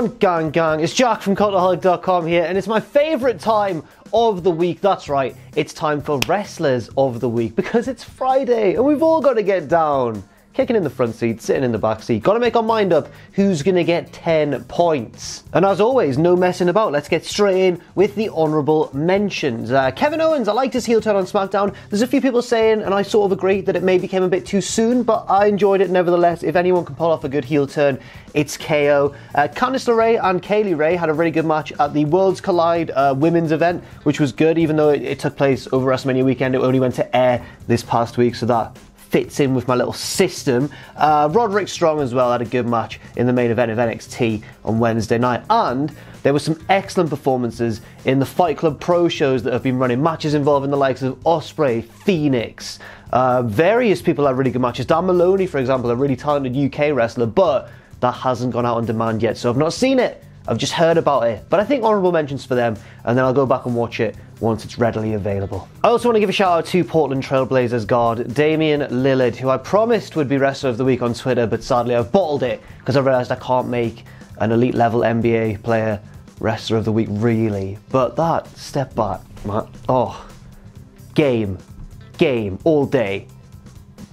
on, gang? It's Jack from Cultaholic.com here, and it's my favourite time of the week. That's right, it's time for Wrestlers of the Week, because it's Friday, and we've all got to get down. Kicking in the front seat, sitting in the back seat. Got to make our mind up who's going to get 10 points. And as always, no messing about. Let's get straight in with the honourable mentions. Kevin Owens, I liked his heel turn on SmackDown. There's a few people saying, and I sort of agree, that it maybe came a bit too soon, but I enjoyed it nevertheless. If anyone can pull off a good heel turn, it's KO. Candice LeRae and Kaylee Ray had a really good match at the Worlds Collide women's event, which was good, even though it took place over WrestleMania weekend. It only went to air this past week, so that fits in with my little system. Roderick Strong as well had a good match in the main event of NXT on Wednesday night, and there were some excellent performances in the Fight Club Pro shows that have been running, matches involving the likes of Ospreay, Phoenix, various people had really good matches. Dan Maloney, for example, a really talented UK wrestler, but that hasn't gone out on demand yet, so I've not seen it. I've just heard about it, but I think honourable mentions for them, and then I'll go back and watch it once it's readily available. I also want to give a shout out to Portland Trailblazers guard Damian Lillard, who I promised would be Wrestler of the Week on Twitter, but sadly I've bottled it because I realised I can't make an elite level NBA player Wrestler of the Week really. But that, step back, man. Oh, game, all day.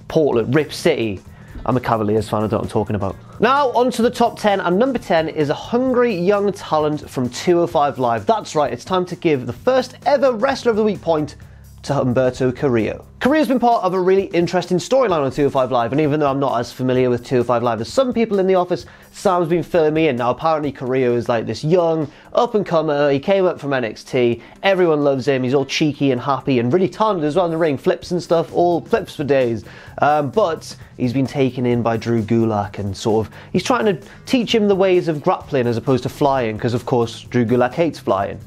Portland, Rip City. I'm a Cavaliers fan, I know what I'm talking about. Now, on to the top 10, and number 10 is a hungry young talent from 205 Live. That's right, it's time to give the first ever Wrestler of the Week point to Humberto Carrillo. Carrillo's been part of a really interesting storyline on 205 Live, and even though I'm not as familiar with 205 Live as some people in the office, Sam's been filling me in. Now, apparently Carrillo is like this young up-and-comer. He came up from NXT, everyone loves him, he's all cheeky and happy and really talented as well in the ring, flips and stuff, all flips for days. But he's been taken in by Drew Gulak, and sort of, he's trying to teach him the ways of grappling as opposed to flying, because of course Drew Gulak hates flying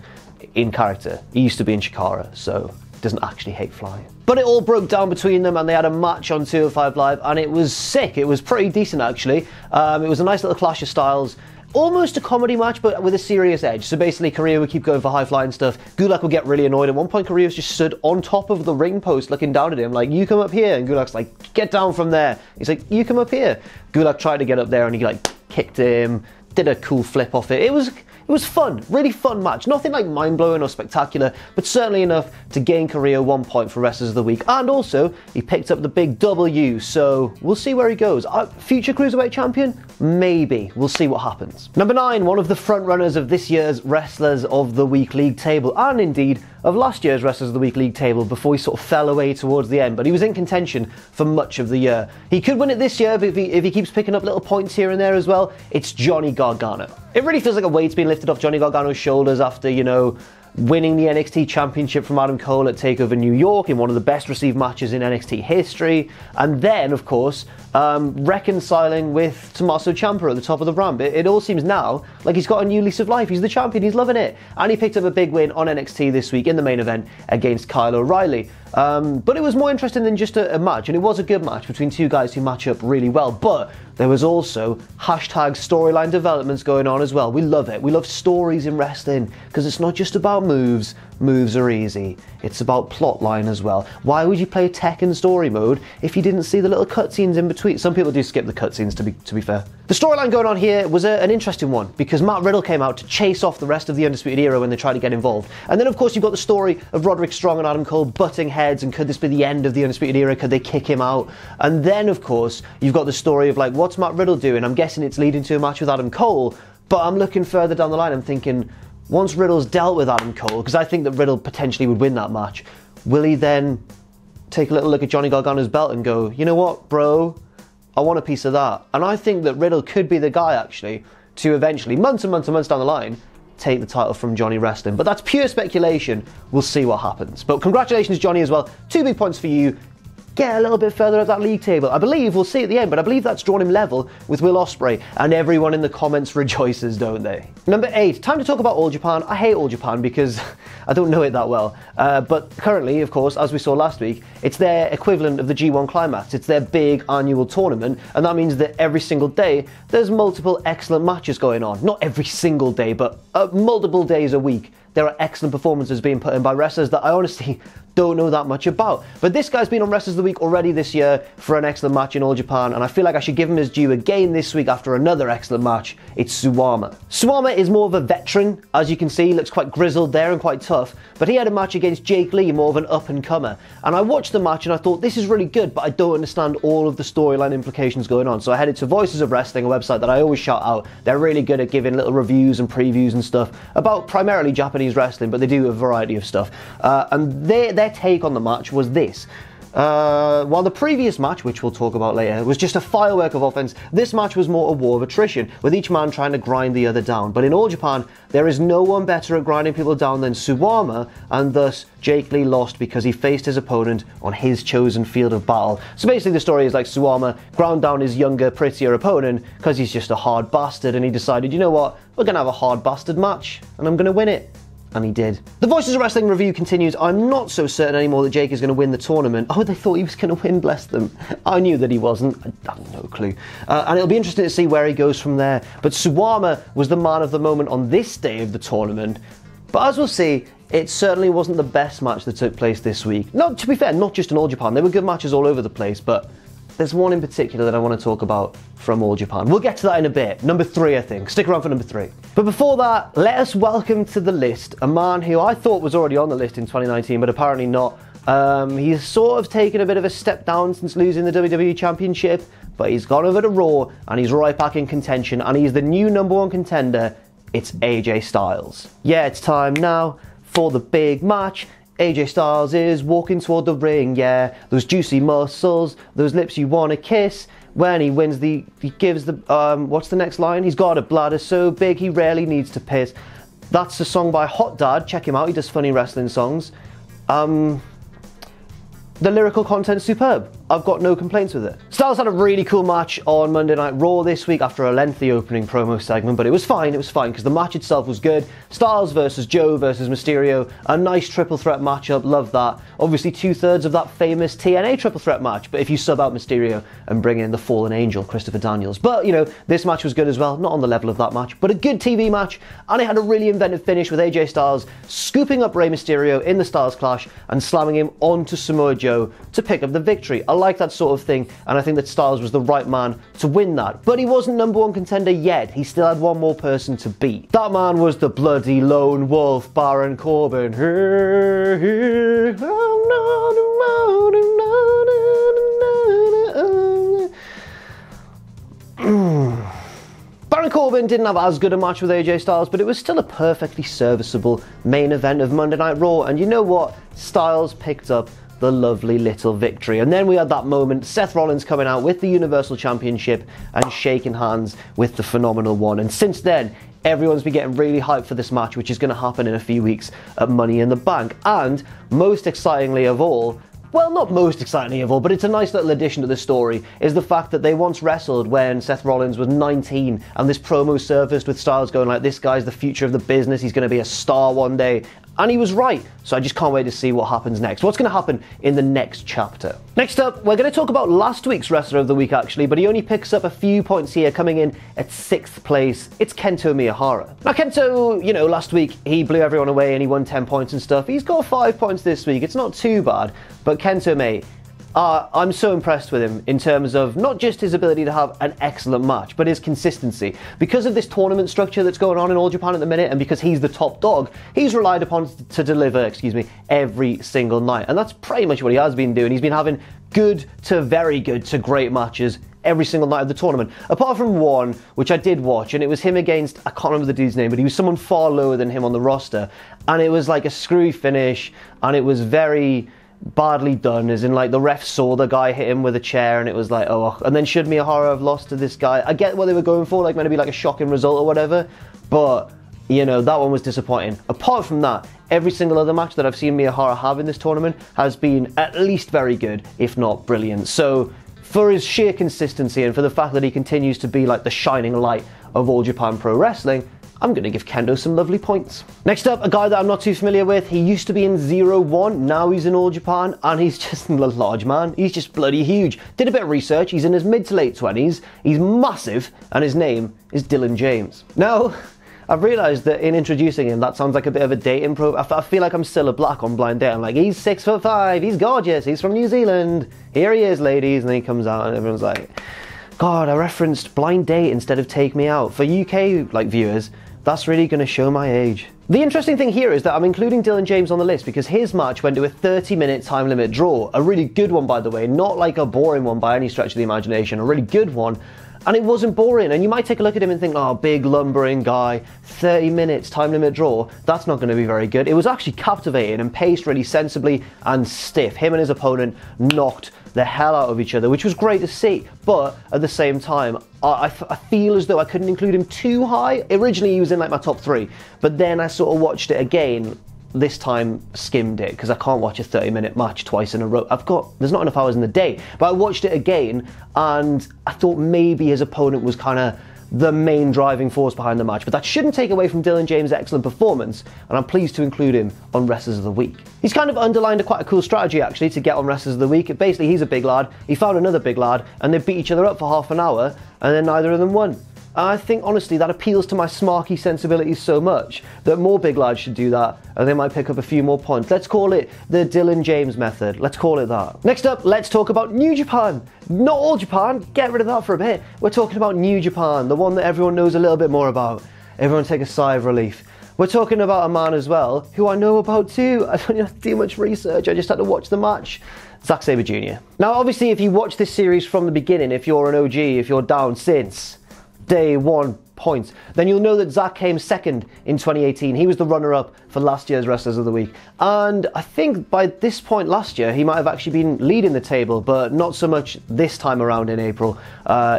in character. He used to be in Chikara, so doesn't actually hate flying. But it all broke down between them, and they had a match on 205 Live, and it was sick. It was pretty decent, actually. It was a nice little clash of styles. Almost a comedy match, but with a serious edge. So basically, Carrillo would keep going for high-flying stuff. Gulak would get really annoyed. At one point, Carrillo just stood on top of the ring post looking down at him, like, you come up here. And Gulak's like, get down from there. He's like, you come up here. Gulak tried to get up there, and he, like, kicked him, did a cool flip off it. It was fun, really fun match. Nothing like mind-blowing or spectacular, but certainly enough to gain Carrillo 1 point for Wrestlers of the Week. And also, he picked up the big W, so we'll see where he goes. Future Cruiserweight Champion? Maybe. We'll see what happens. Number 9, one of the front-runners of this year's Wrestlers of the Week League table, and indeed of last year's Wrestlers of the Week League table before he sort of fell away towards the end, but he was in contention for much of the year. He could win it this year, but if he keeps picking up little points here and there as well, it's Johnny Gargano. It really feels like a weight's been lifted off Johnny Gargano's shoulders after, you know, winning the NXT Championship from Adam Cole at TakeOver New York in one of the best received matches in NXT history, and then, of course, reconciling with Tommaso Ciampa at the top of the ramp. It all seems now like he's got a new lease of life. He's the champion, he's loving it, and he picked up a big win on NXT this week in the main event against Kyle O'Reilly. But it was more interesting than just a match, and it was a good match between two guys who match up really well, but there was also hashtag storyline developments going on as well. We love it. We love stories in wrestling, because it's not just about moves. Moves are easy. It's about plotline as well. Why would you play Tekken story mode if you didn't see the little cutscenes in between? Some people do skip the cutscenes, to be fair. The storyline going on here was an interesting one, because Matt Riddle came out to chase off the rest of the Undisputed Era when they tried to get involved. And then, of course, you've got the story of Roderick Strong and Adam Cole butting heads, and could this be the end of the Undisputed Era? Could they kick him out? And then, of course, you've got the story of, like, what's Matt Riddle doing? I'm guessing it's leading to a match with Adam Cole, but I'm looking further down the line, I'm thinking, once Riddle's dealt with Adam Cole, because I think that Riddle potentially would win that match, will he then take a little look at Johnny Gargano's belt and go, you know what, bro, I want a piece of that? And I think that Riddle could be the guy, actually, to eventually, months and months and months down the line, take the title from Johnny Wrestling. But that's pure speculation. We'll see what happens. But congratulations, Johnny, as well. 2 big points for you. Get a little bit further up that league table. I believe, we'll see at the end, but I believe that's drawn him level with Will Ospreay, and everyone in the comments rejoices, don't they? Number 8, time to talk about All Japan. I hate All Japan because I don't know it that well. But currently, of course, as we saw last week, it's their equivalent of the G1 Climax. It's their big annual tournament, and that means that every single day there's multiple excellent matches going on. Not every single day, but multiple days a week. There are excellent performances being put in by wrestlers that I honestly don't know that much about. But this guy's been on Wrestlers of the Week already this year for an excellent match in All Japan, and I feel like I should give him his due again this week after another excellent match. It's Suwama. Suwama is more of a veteran, as you can see, looks quite grizzled there and quite tough, but he had a match against Jake Lee, more of an up-and-comer. And I watched the match and I thought, this is really good, but I don't understand all of the storyline implications going on. So I headed to Voices of Wrestling, a website that I always shout out. They're really good at giving little reviews and previews and stuff about primarily Japanese wrestling, but they do a variety of stuff. And their take on the match was this. While the previous match, which we'll talk about later, was just a firework of offense, this match was more a war of attrition, with each man trying to grind the other down. But in All Japan, there is no one better at grinding people down than Suwama, and thus Jake Lee lost because he faced his opponent on his chosen field of battle. So basically the story is like Suwama ground down his younger, prettier opponent because he's just a hard bastard, and he decided, you know what, we're going to have a hard bastard match, and I'm going to win it. And he did. The Voices of Wrestling review continues. I'm not so certain anymore that Jake is going to win the tournament. Oh, they thought he was going to win, bless them. I knew that he wasn't. I have no clue. And it'll be interesting to see where he goes from there. But Suwama was the man of the moment on this day of the tournament. But as we'll see, it certainly wasn't the best match that took place this week. No, to be fair, not just in All Japan. There were good matches all over the place, but there's one in particular that I want to talk about from All Japan. We'll get to that in a bit. Number 3, I think. Stick around for number 3. But before that, let us welcome to the list a man who I thought was already on the list in 2019, but apparently not. He's sort of taken a bit of a step down since losing the WWE Championship, but he's gone over to Raw, and he's right back in contention, and he's the new #1 contender. It's AJ Styles. Yeah, it's time now for the big match. AJ Styles is walking toward the ring, yeah. Those juicy muscles, those lips you want to kiss. When he wins he gives the, what's the next line? He's got a bladder so big he rarely needs to piss. That's a song by Hot Dad. Check him out, he does funny wrestling songs. The lyrical content's superb. I've got no complaints with it. Styles had a really cool match on Monday Night Raw this week after a lengthy opening promo segment, but it was fine because the match itself was good. Styles versus Joe versus Mysterio, a nice triple threat matchup, love that. Obviously 2/3 of that famous TNA triple threat match, but if you sub out Mysterio and bring in the fallen angel, Christopher Daniels. But, you know, this match was good as well, not on the level of that match, but a good TV match, and it had a really inventive finish with AJ Styles scooping up Rey Mysterio in the Styles Clash and slamming him onto Samoa Joe to pick up the victory. I like that sort of thing, and I think that Styles was the right man to win that. But he wasn't #1 contender yet. He still had one more person to beat. That man was the bloody lone wolf, Baron Corbin. Baron Corbin didn't have as good a match with AJ Styles, but it was still a perfectly serviceable main event of Monday Night Raw. And you know what? Styles picked up the lovely little victory. And then we had that moment, Seth Rollins coming out with the Universal Championship and shaking hands with the Phenomenal One. And since then, everyone's been getting really hyped for this match, which is going to happen in a few weeks at Money in the Bank. And most excitingly of all, well, not most excitingly of all, but it's a nice little addition to the story, is the fact that they once wrestled when Seth Rollins was 19, and this promo surfaced with Styles going like, this guy's the future of the business, he's going to be a star one day. And he was right, so I just can't wait to see what happens next. What's going to happen in the next chapter? Next up, we're going to talk about last week's Wrestler of the Week, actually, but he only picks up a few points here, coming in at 6th place. It's Kento Miyahara. Now, Kento, you know, last week he blew everyone away and he won 10 points and stuff. He's got 5 points this week. It's not too bad, but Kento, mate, I'm so impressed with him in terms of not just his ability to have an excellent match, but his consistency. Because of this tournament structure that's going on in All Japan at the minute, and because he's the top dog, he's relied upon to deliver, every single night. And that's pretty much what he has been doing. He's been having good to very good to great matches every single night of the tournament. Apart from one, which I did watch, and it was him against, I can't remember the dude's name, but he was someone far lower than him on the roster. And it was like a screwy finish, and it was very badly done, as in like the ref saw the guy hit him with a chair and it was like, oh, and then should Miyahara have lost to this guy? I get what they were going for, like maybe like a shocking result or whatever, but you know, that one was disappointing. Apart from that, every single other match that I've seen Miyahara have in this tournament has been at least very good, if not brilliant. So for his sheer consistency and for the fact that he continues to be like the shining light of All Japan Pro Wrestling, I'm going to give Kendo some lovely points. Next up, a guy that I'm not too familiar with. He used to be in 0-1, now he's in All Japan, and he's just a large man. He's just bloody huge. Did a bit of research, he's in his mid to late 20s, he's massive, and his name is Dylan James. Now, I've realised that in introducing him, that sounds like a bit of a dating pro. I feel like I'm still a black on Blind Date. I'm like, he's 6'5", he's gorgeous, he's from New Zealand. Here he is, ladies. And then he comes out and everyone's like, God, I referenced Blind Date instead of Take Me Out. For UK viewers, that's really going to show my age. The interesting thing here is that I'm including Dylan James on the list because his match went to a 30-minute time limit draw. A really good one, by the way, not like a boring one by any stretch of the imagination, a really good one. And it wasn't boring, and you might take a look at him and think, oh, big lumbering guy, 30 minutes, time limit draw, that's not going to be very good. It was actually captivating and paced really sensibly and stiff. Him and his opponent knocked the hell out of each other, which was great to see, but at the same time, I feel as though I couldn't include him too high. Originally, he was in like my top 3, but then I sort of watched it again, this time skimmed it, because I can't watch a 30-minute match twice in a row. There's not enough hours in the day, but I watched it again, and I thought maybe his opponent was kind of the main driving force behind the match, but that shouldn't take away from Dylan James' excellent performance, and I'm pleased to include him on Wrestlers of the Week. He's kind of underlined quite a cool strategy actually to get on Wrestlers of the Week. Basically, he's a big lad, he found another big lad, and they beat each other up for half an hour, and then neither of them won. I think, honestly, that appeals to my smarky sensibilities so much that more big lads should do that, and they might pick up a few more points. Let's call it the Dylan James method. Let's call it that. Next up, let's talk about New Japan. Not All Japan, get rid of that for a bit. We're talking about New Japan, the one that everyone knows a little bit more about. Everyone take a sigh of relief. We're talking about a man as well, who I know about too. I don't have to do much research, I just had to watch the match. Zack Sabre Jr. Now, obviously, if you watch this series from the beginning, if you're an OG, if you're down since day 1 points, then you'll know that Zack came second in 2018. He was the runner-up for last year's Wrestlers of the Week. And I think by this point last year, he might have actually been leading the table, but not so much this time around in April.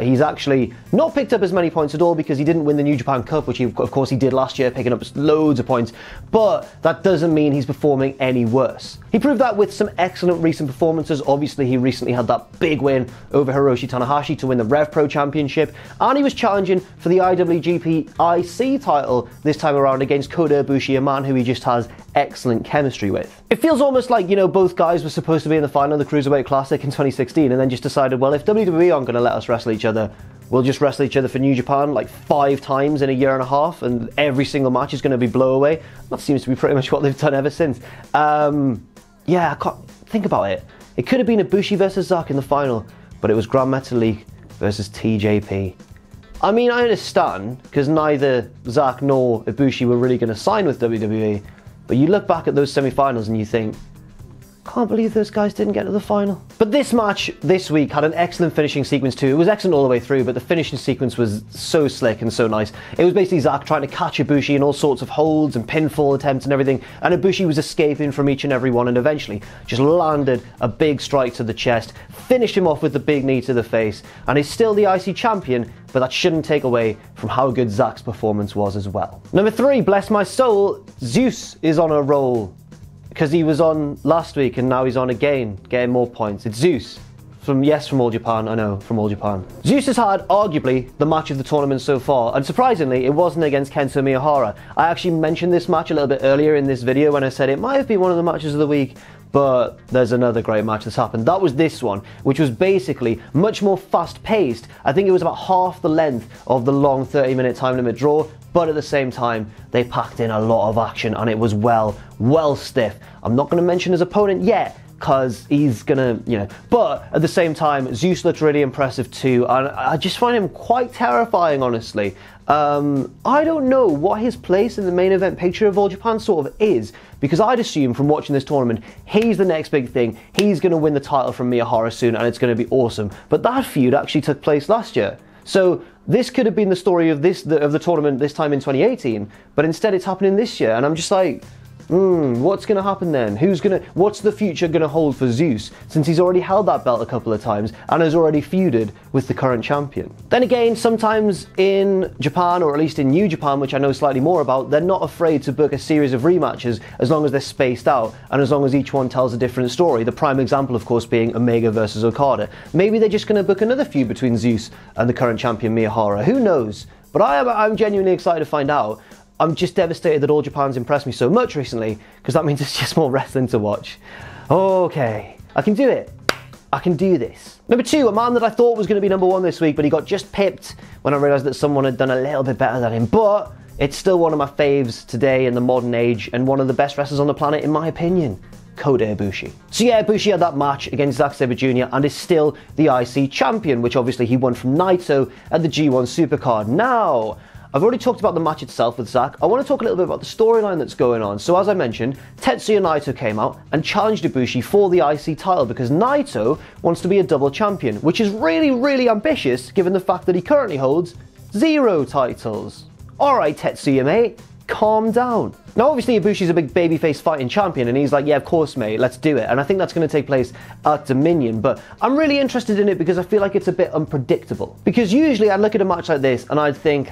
He's actually not picked up as many points at all because he didn't win the New Japan Cup, which of course he did last year, picking up loads of points. But that doesn't mean he's performing any worse. He proved that with some excellent recent performances. Obviously, he recently had that big win over Hiroshi Tanahashi to win the Rev Pro Championship, and he was challenging for the IWGP IC title this time around against Kota Ibushi, a man who he just has excellent chemistry with. It feels almost like, you know, both guys were supposed to be in the final of the Cruiserweight Classic in 2016 and then just decided, well, if WWE aren't going to let us wrestle each other, we'll just wrestle each other for New Japan like 5 times in a year and a half, and every single match is going to be blowaway. That seems to be pretty much what they've done ever since. Yeah, I can't think about it. It could have been Ibushi versus Zack in the final, but it was Grand Metalik versus TJP. I mean, I understand, because neither Zack nor Ibushi were really going to sign with WWE, but you look back at those semi-finals and you think, can't believe those guys didn't get to the final. But this match this week had an excellent finishing sequence too. It was excellent all the way through, but the finishing sequence was so slick and so nice. It was basically Zack trying to catch Ibushi in all sorts of holds and pinfall attempts and everything, and Ibushi was escaping from each and every one, and eventually just landed a big strike to the chest, finished him off with the big knee to the face, and is still the IC champion, but that shouldn't take away from how good Zack's performance was as well. Number 3, bless my soul, Zeus is on a roll. Because he was on last week and now he's on again, getting more points. It's Zeus. From All Japan, I know, from All Japan. Zeus has had arguably the match of the tournament so far, and surprisingly, it wasn't against Kento Miyahara. I actually mentioned this match a little bit earlier in this video when I said it might have been one of the matches of the week, but there's another great match that's happened. That was this one, which was basically much more fast-paced. I think it was about half the length of the long 30-minute time limit draw, but at the same time, they packed in a lot of action, and it was well stiff. I'm not going to mention his opponent yet, because he's gonna, you know, but at the same time, Zeus looked really impressive too, and I just find him quite terrifying, honestly. I don't know what his place in the main event picture of All Japan sort of is, because I'd assume from watching this tournament, he's the next big thing, he's gonna win the title from Miyahara soon, and it's gonna be awesome. But that feud actually took place last year. So this could have been the story of the tournament this time in 2018, but instead it's happening this year, and I'm just like, what's going to happen then? What's the future going to hold for Zeus, since he's already held that belt a couple of times and has already feuded with the current champion? Then again, sometimes in Japan, or at least in New Japan, which I know slightly more about, they're not afraid to book a series of rematches as long as they're spaced out and as long as each one tells a different story. The prime example, of course, being Omega versus Okada. Maybe they're just going to book another feud between Zeus and the current champion Miyahara. Who knows? But I'm genuinely excited to find out. I'm just devastated that All Japan's impressed me so much recently, because that means it's just more wrestling to watch. Okay, I can do it. I can do this. Number 2, a man that I thought was going to be number 1 this week, but he got just pipped when I realised that someone had done a little bit better than him. But it's still one of my faves today in the modern age, and one of the best wrestlers on the planet, in my opinion. Kota Ibushi. So yeah, Ibushi had that match against Zack Sabre Jr. and is still the IC champion, which obviously he won from Naito at the G1 Supercard. Now, I've already talked about the match itself with Zack. I want to talk a little bit about the storyline that's going on. So as I mentioned, Tetsuya Naito came out and challenged Ibushi for the IC title because Naito wants to be a double champion, which is really, really ambitious given the fact that he currently holds 0 titles. Alright Tetsuya mate, calm down. Now obviously Ibushi's a big babyface fighting champion and he's like, yeah of course mate, let's do it. And I think that's going to take place at Dominion, but I'm really interested in it because I feel like it's a bit unpredictable. Because usually I'd look at a match like this and I'd think,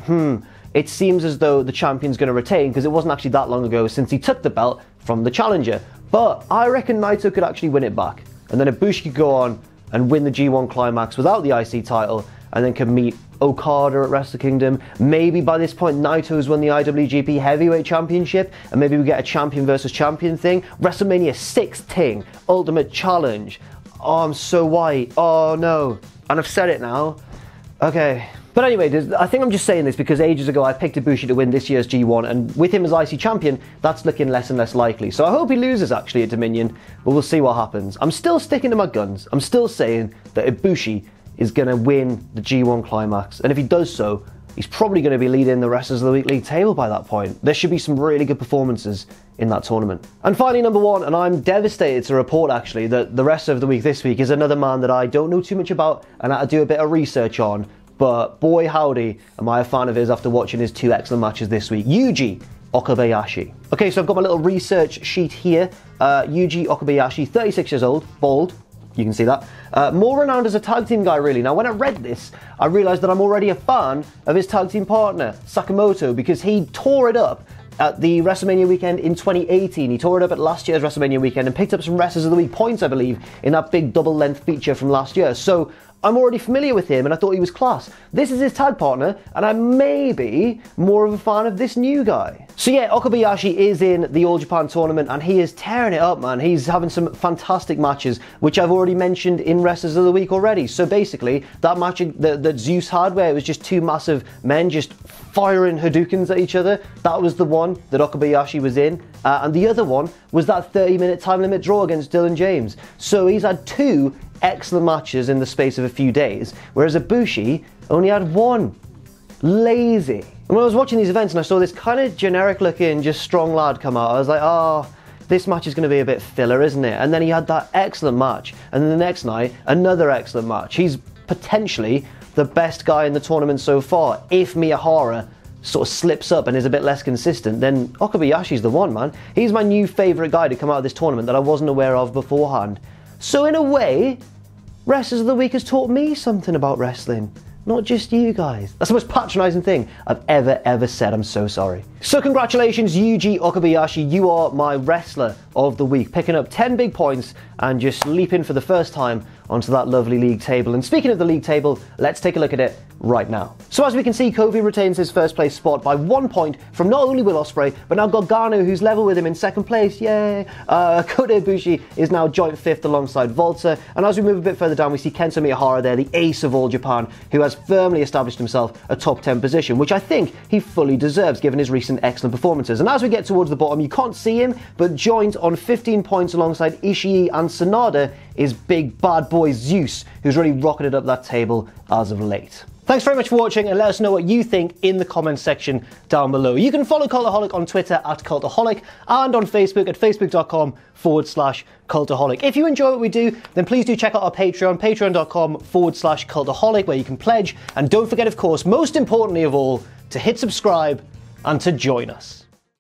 it seems as though the champion's going to retain because it wasn't actually that long ago since he took the belt from the challenger. But I reckon Naito could actually win it back. And then Ibushi could go on and win the G1 Climax without the IC title and then could meet Okada at Wrestle Kingdom. Maybe by this point Naito's won the IWGP Heavyweight Championship and maybe we get a champion versus champion thing. WrestleMania 16, Ultimate Challenge. Oh, I'm so white. Oh no. And I've said it now. Okay. But anyway, I think I'm just saying this because ages ago I picked Ibushi to win this year's G1 and with him as IC champion, that's looking less and less likely. So I hope he loses actually at Dominion, but we'll see what happens. I'm still sticking to my guns. I'm still saying that Ibushi is going to win the G1 Climax. And if he does so, he's probably going to be leading the Wrestlers of the Week League table by that point. There should be some really good performances in that tournament. And finally, number 1, and I'm devastated to report actually that the Wrestler of the Week this week is another man that I don't know too much about and I had to do a bit of research on. But boy howdy, am I a fan of his after watching his 2 excellent matches this week. Yuji Kobayashi. Okay, so I've got my little research sheet here. Yuji Kobayashi, 36 years old, bald. You can see that. More renowned as a tag team guy, really. Now, when I read this, I realised that I'm already a fan of his tag team partner, Sakamoto, because he tore it up at the WrestleMania weekend in 2018. He tore it up at last year's WrestleMania weekend and picked up some Wrestlers of the Week points, I believe, in that big double-length feature from last year. So I'm already familiar with him and I thought he was class. This is his tag partner and I'm maybe more of a fan of this new guy. So yeah, Kobayashi is in the All Japan tournament and he is tearing it up, man. He's having some fantastic matches, which I've already mentioned in Wrestlers of the Week already. So basically, that match that Zeus had where it was just 2 massive men just firing Hadoukens at each other, that was the one that Kobayashi was in. And the other one was that 30-minute time limit draw against Dylan James. So he's had 2 excellent matches in the space of a few days, whereas Ibushi only had 1. Lazy. And when I was watching these events and I saw this kind of generic looking, just strong lad come out, I was like, oh, this match is going to be a bit filler, isn't it? And then he had that excellent match, and then the next night, another excellent match. He's potentially the best guy in the tournament so far. If Miyahara sort of slips up and is a bit less consistent, then Kobayashi's the one, man. He's my new favourite guy to come out of this tournament that I wasn't aware of beforehand. So in a way, Wrestlers of the Week has taught me something about wrestling. Not just you guys. That's the most patronising thing I've ever said. I'm so sorry. So congratulations, Yuji Kobayashi. You are my Wrestler of the Week, picking up 10 big points and just leaping for the first time onto that lovely league table. And speaking of the league table, let's take a look at it right now. So as we can see, Cody retains his first place spot by 1 point from not only Will Ospreay, but now Gargano, who's level with him in second place. Yay! Kota Ibushi is now joint 5th alongside Volta. And as we move a bit further down, we see Kento Miyahara there, the ace of All Japan, who has firmly established himself a top 10 position, which I think he fully deserves given his recent excellent performances. And as we get towards the bottom, you can't see him, but joint on 15 points alongside Ishii and Sanada is big bad boy Zeus, who's really rocketed up that table as of late. Thanks very much for watching, and let us know what you think in the comments section down below. You can follow Cultaholic on Twitter at Cultaholic and on Facebook at facebook.com/Cultaholic. If you enjoy what we do, then please do check out our Patreon, patreon.com/Cultaholic, where you can pledge. And don't forget, of course, most importantly of all, to hit subscribe and to join us.